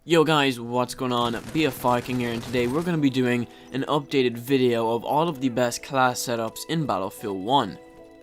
Yo guys, what's going on? BFViking here, and today we're going to be doing an updated video of all of the best class setups in Battlefield 1.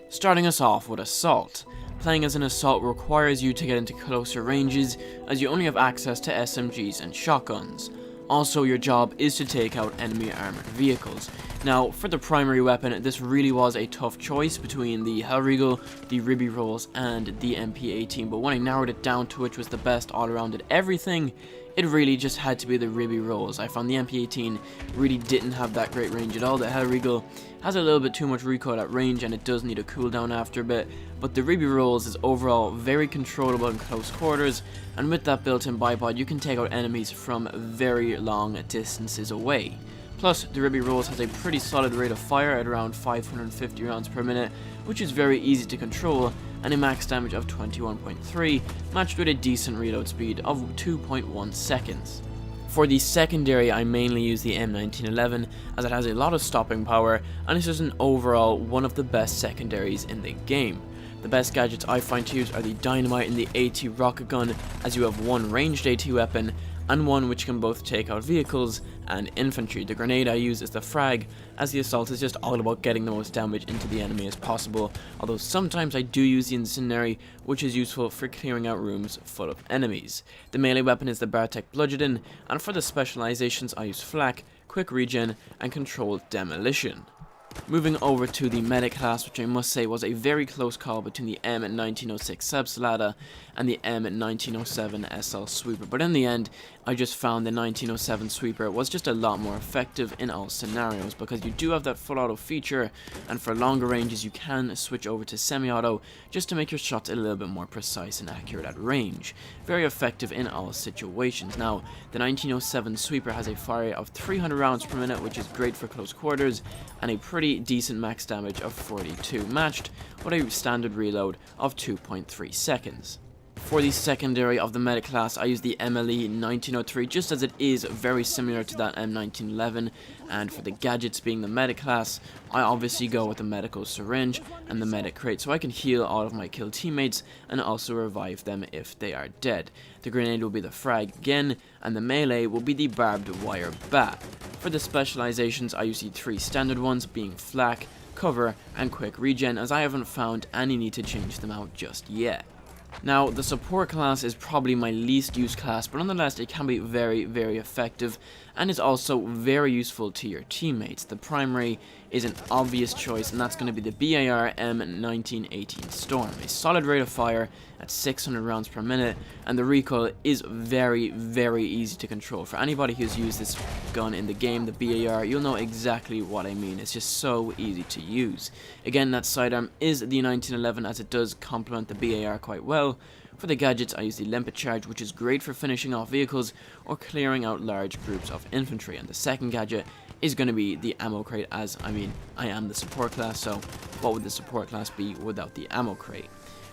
Starting us off with Assault. Playing as an Assault requires you to get into closer ranges, as you only have access to SMGs and shotguns. Also, your job is to take out enemy armored vehicles. Now, for the primary weapon, this really was a tough choice between the Hellriegel, the Ribby Rolls, and the MP18, but when I narrowed it down to which was the best all-around at everything, it really just had to be the Ribby Rolls. I found the MP18 really didn't have that great range at all. The Hellriegel has a little bit too much recoil at range, and it does need a cooldown after a bit, but the Ribby Rolls is overall very controllable in close quarters, and with that built-in bipod, you can take out enemies from very long distances away. Plus, the Ribby Rolls has a pretty solid rate of fire at around 550 rounds per minute, which is very easy to control, and a max damage of 21.3, matched with a decent reload speed of 2.1 seconds. For the secondary, I mainly use the M1911 as it has a lot of stopping power, and it's just an overall one of the best secondaries in the game. The best gadgets I find to use are the Dynamite and the AT rocket gun, as you have one ranged AT weapon and one which can both take out vehicles and infantry. The grenade I use is the frag, as the assault is just all about getting the most damage into the enemy as possible, although sometimes I do use the incendiary, which is useful for clearing out rooms full of enemies. The melee weapon is the Bartek bludgeon, and for the specializations I use flak, quick regen, and controlled demolition. Moving over to the medic class, which I must say was a very close call between the M1906 Sebsalada and the M1907 SL Sweeper, but in the end I just found the 1907 Sweeper was just a lot more effective in all scenarios, because you do have that full auto feature, and for longer ranges you can switch over to semi-auto just to make your shots a little bit more precise and accurate at range. Very effective in all situations. Now, the 1907 Sweeper has a fire rate of 300 rounds per minute, which is great for close quarters, and a pretty decent max damage of 42, matched with a standard reload of 2.3 seconds. For the secondary of the medic class, I use the MLE 1903 just as it is very similar to that M1911, and for the gadgets being the medic class, I obviously go with the medical syringe and the medic crate so I can heal all of my killed teammates and also revive them if they are dead. The grenade will be the frag again, and the melee will be the barbed wire bat. For the specializations, I use the three standard ones being flak, cover, and quick regen, as I haven't found any need to change them out just yet. Now, the support class is probably my least used class, but nonetheless it can be very, very effective and is also very useful to your teammates. The primary is an obvious choice, and that's going to be the BAR M1918 Storm. A solid rate of fire at 600 rounds per minute, and the recoil is very, very easy to control. For anybody who's used this gun in the game, the BAR, you'll know exactly what I mean. It's just so easy to use. Again, that sidearm is the 1911, as it does complement the BAR quite well. For the gadgets, I use the limpet charge, which is great for finishing off vehicles or clearing out large groups of infantry, and the second gadget is going to be the ammo crate, as I am the support class, so what would the support class be without the ammo crate?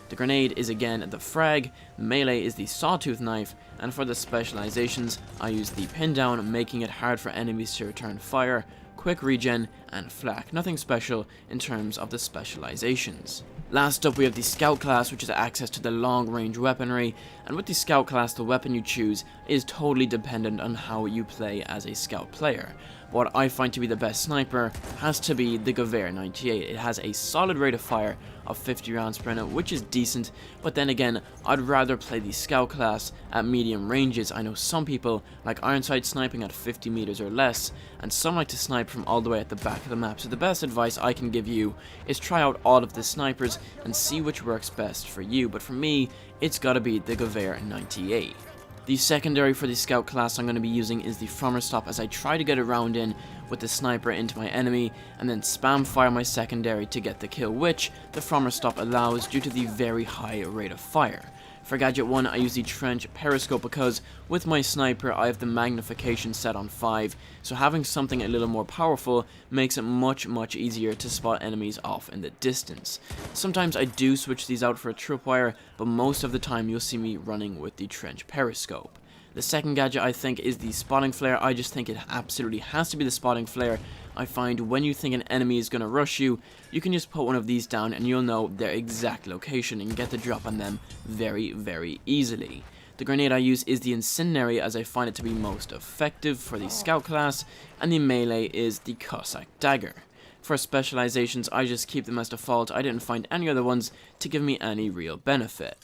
The grenade is again the frag, melee is the sawtooth knife, and for the specializations I use the pin down, making it hard for enemies to return fire, quick regen, and flak. Nothing special in terms of the specializations. Last up, we have the Scout class, which is access to the long range weaponry, and with the Scout class the weapon you choose is totally dependent on how you play as a Scout player. What I find to be the best sniper has to be the Gewehr 98. It has a solid rate of fire of 50 rounds per minute, which is decent, but then again, I'd rather play the Scout class at medium ranges. I know some people like Ironside sniping at 50 meters or less, and some like to snipe from all the way at the back of the map, so the best advice I can give you is try out all of the snipers and see which works best for you, but for me, it's gotta be the Gewehr 98. The secondary for the Scout class I'm going to be using is the Frommer Stop, as I try to get a round in with the sniper into my enemy and then spam fire my secondary to get the kill, which the Frommer Stop allows due to the very high rate of fire. For gadget 1, I use the trench periscope because with my sniper I have the magnification set on 5, so having something a little more powerful makes it much easier to spot enemies off in the distance. Sometimes I do switch these out for a tripwire, but most of the time you'll see me running with the trench periscope. The second gadget I think is the spotting flare. I just think it absolutely has to be the spotting flare. I find when you think an enemy is going to rush you, you can just put one of these down and you'll know their exact location and get the drop on them very easily. The grenade I use is the Incendiary, as I find it to be most effective for the Scout class, and the melee is the Cossack Dagger. For Specializations, I just keep them as default. I didn't find any other ones to give me any real benefit.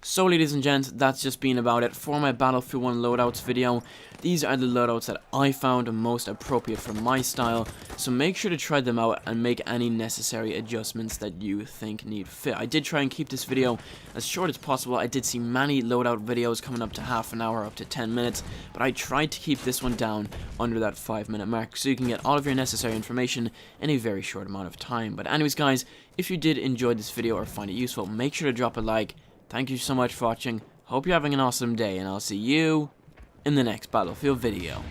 So ladies and gents, that's just been about it for my Battlefield 1 loadouts video. These are the loadouts that I found most appropriate for my style, so make sure to try them out and make any necessary adjustments that you think need fit. I did try and keep this video as short as possible. I did see many loadout videos coming up to half an hour, up to 10 minutes, but I tried to keep this one down under that 5-minute mark so you can get all of your necessary information in a very short amount of time. But anyways guys, if you did enjoy this video or find it useful, make sure to drop a like. Thank you so much for watching, hope you're having an awesome day, and I'll see you in the next Battlefield video.